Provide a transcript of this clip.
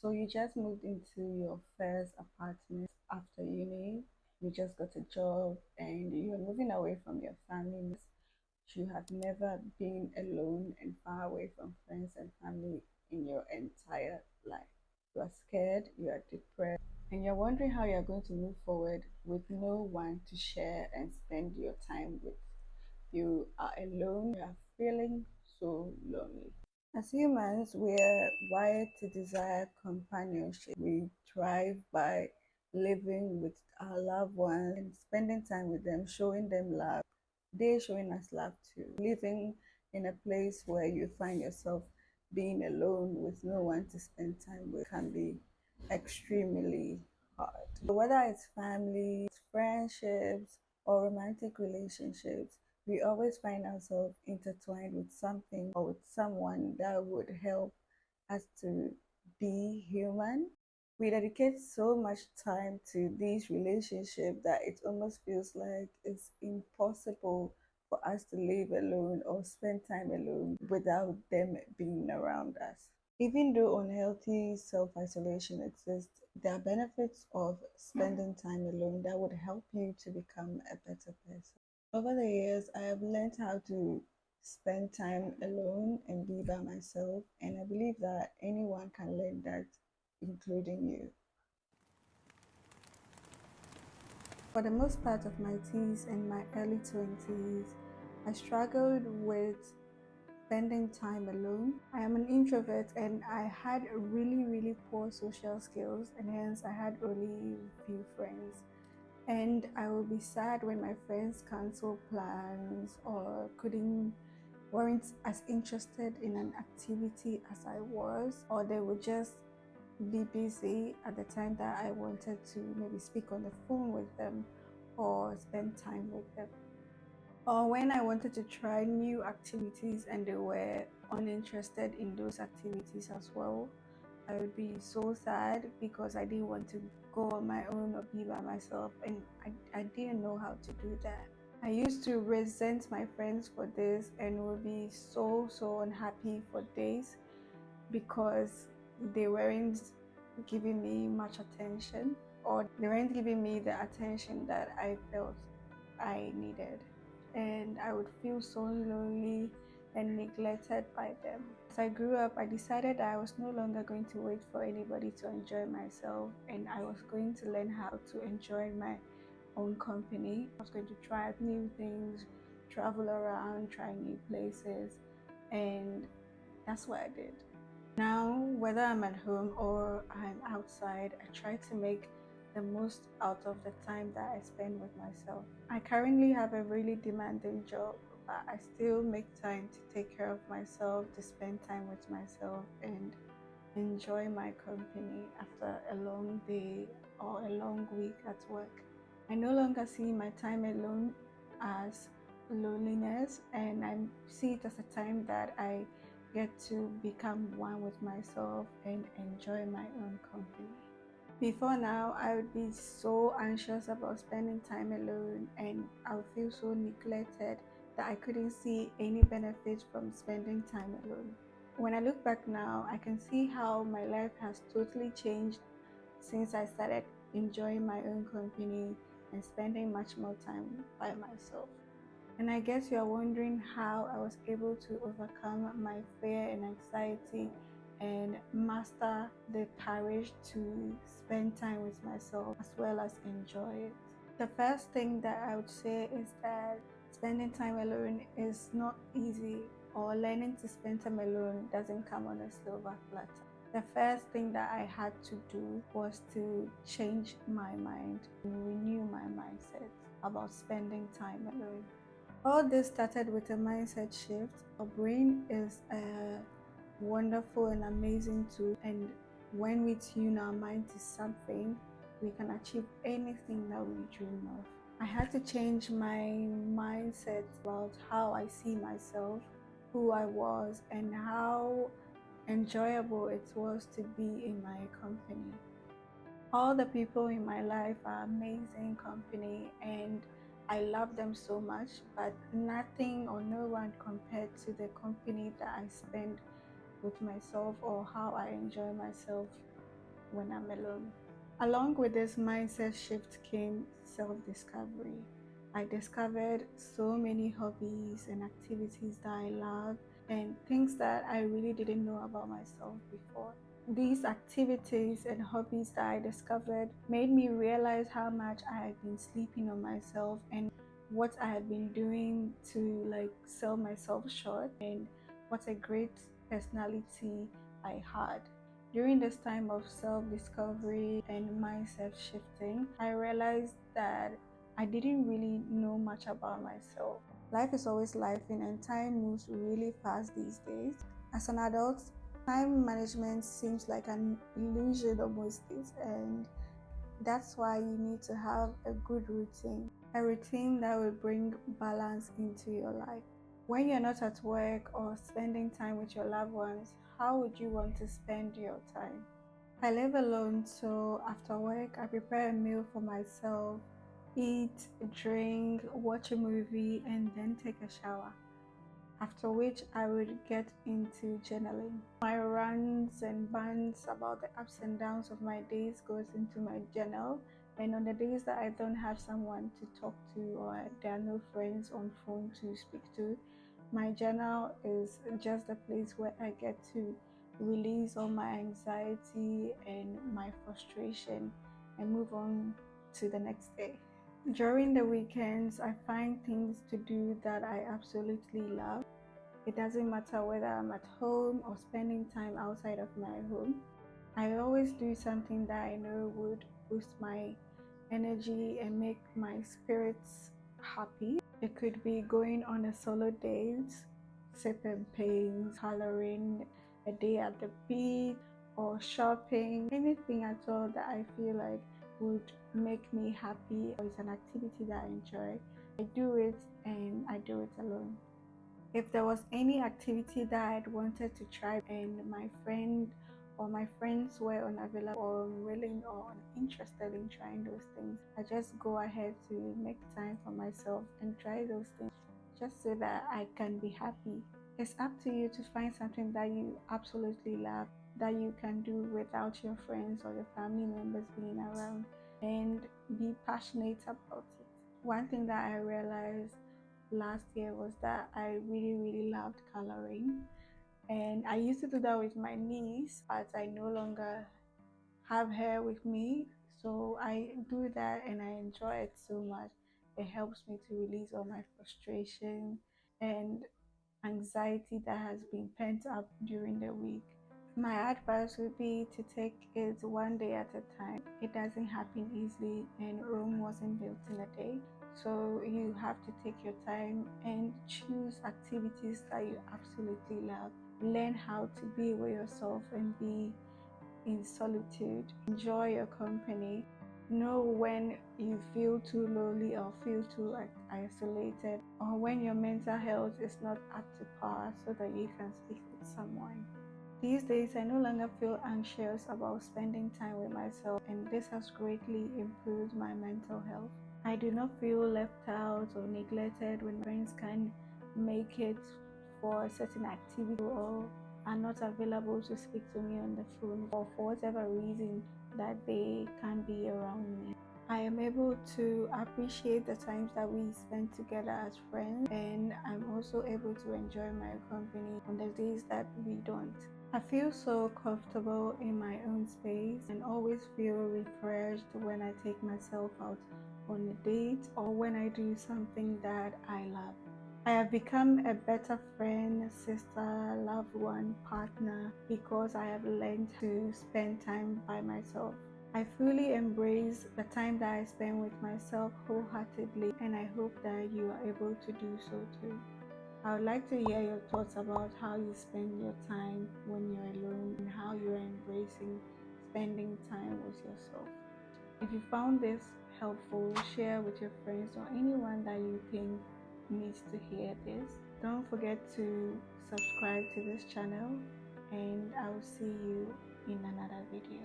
So you just moved into your first apartment after uni. You just got a job and you're moving away from your family. You have never been alone and far away from friends and family in your entire life. You are scared, you are depressed, and you're wondering how you're going to move forward with no one to share and spend your time with. You are alone, you are feeling so lonely. As humans, we're wired to desire companionship. We thrive by living with our loved ones and spending time with them, showing them love. They showing us love too. Living in a place where you find yourself being alone with no one to spend time with can be extremely hard. So whether it's family, friendships, or romantic relationships, we always find ourselves intertwined with something or with someone that would help us to be human. We dedicate so much time to these relationships that it almost feels like it's impossible for us to live alone or spend time alone without them being around us. Even though unhealthy self isolation exists, there are benefits of spending time alone that would help you to become a better person. Over the years, I have learned how to spend time alone and be by myself, and I believe that anyone can learn that, including you. For the most part of my teens and my early 20s, I struggled with spending time alone. I am an introvert and I had really poor social skills, and hence I had only few friends. And I would be sad when my friends cancel plans or weren't as interested in an activity as I was, or they would just be busy at the time that I wanted to maybe speak on the phone with them or spend time with them. Or when I wanted to try new activities and they were uninterested in those activities as well, I would be so sad because I didn't want to go on my own or be by myself, and I didn't know how to do that. I used to resent my friends for this and would be so unhappy for days because they weren't giving me much attention, or they weren't giving me the attention that I felt I needed. And I would feel so lonely and neglected by them. As I grew up, I decided that I was no longer going to wait for anybody to enjoy myself, and I was going to learn how to enjoy my own company. I was going to try new things, travel around, try new places, and that's what I did. Now, whether I'm at home or I'm outside, I try to make the most out of the time that I spend with myself. I currently have a really demanding job, but I still make time to take care of myself, to spend time with myself, and enjoy my company after a long day or a long week at work. I no longer see my time alone as loneliness, and I see it as a time that I get to become one with myself and enjoy my own company. Before now, I would be so anxious about spending time alone, and I would feel so neglected that I couldn't see any benefit from spending time alone. When I look back now, I can see how my life has totally changed since I started enjoying my own company and spending much more time by myself. And I guess you're wondering how I was able to overcome my fear and anxiety and master the courage to spend time with myself as well as enjoy it. The first thing that I would say is that spending time alone is not easy, or learning to spend time alone doesn't come on a silver platter. The first thing that I had to do was to change my mind and renew my mindset about spending time alone. All this started with a mindset shift. Our brain is a wonderful and amazing tool, and when we tune our mind to something, we can achieve anything that we dream of. I had to change my mindset about how I see myself, who I was, and how enjoyable it was to be in my company. All the people in my life are amazing company, and I love them so much, but nothing or no one compared to the company that I spend with myself or how I enjoy myself when I'm alone. Along with this mindset shift came self-discovery. I discovered so many hobbies and activities that I love and things that I really didn't know about myself before. These activities and hobbies that I discovered made me realize how much I had been sleeping on myself and what I had been doing to sell myself short, and what a great personality I had. During this time of self-discovery and mindset shifting, I realized that I didn't really know much about myself. Life is always life and time moves really fast these days. As an adult, time management seems like an illusion almost is, and that's why you need to have a good routine, a routine that will bring balance into your life. When you're not at work or spending time with your loved ones, how would you want to spend your time? I live alone, so after work, I prepare a meal for myself, eat, drink, watch a movie, and then take a shower. After which, I would get into journaling. My rants and bants about the ups and downs of my days goes into my journal. And on the days that I don't have someone to talk to or there are no friends on phone to speak to, my journal is just a place where I get to release all my anxiety and my frustration and move on to the next day. During the weekends, I find things to do that I absolutely love. It doesn't matter whether I'm at home or spending time outside of my home. I always do something that I know would boost my energy and make my spirits happy. It could be going on a solo date, sipping paints, coloring, a day at the beach, or shopping. Anything at all that I feel like would make me happy or is an activity that I enjoy. I do it and I do it alone. If there was any activity that I'd wanted to try and my friend or my friends were unavailable or unwilling or uninterested in trying those things, I just go ahead to make time for myself and try those things just so that I can be happy. It's up to you to find something that you absolutely love that you can do without your friends or your family members being around, and be passionate about it. One thing that I realized last year was that I really loved coloring, and I used to do that with my niece, but I no longer have her with me, so I do that and I enjoy it so much. It helps me to release all my frustration and anxiety that has been pent up during the week. My advice would be to take it one day at a time. It doesn't happen easily, and Rome wasn't built in a day. So you have to take your time and choose activities that you absolutely love. Learn how to be with yourself and be in solitude. Enjoy your company. Know when you feel too lonely or feel too isolated, or when your mental health is not up to par, so that you can speak with someone. These days, I no longer feel anxious about spending time with myself, and this has greatly improved my mental health. I do not feel left out or neglected when friends can't make it for a certain activity or are not available to speak to me on the phone, or for whatever reason that they can't be around me. I am able to appreciate the times that we spend together as friends, and I'm also able to enjoy my company on the days that we don't. I feel so comfortable in my own space and always feel refreshed when I take myself out on a date or when I do something that I love. I have become a better friend, sister, loved one, partner because I have learned to spend time by myself. I fully embrace the time that I spend with myself wholeheartedly, and I hope that you are able to do so too. I would like to hear your thoughts about how you spend your time when you're alone and how you're embracing spending time with yourself. If you found this helpful, share with your friends or anyone that you think needs to hear this. Don't forget to subscribe to this channel, and I will see you in another video.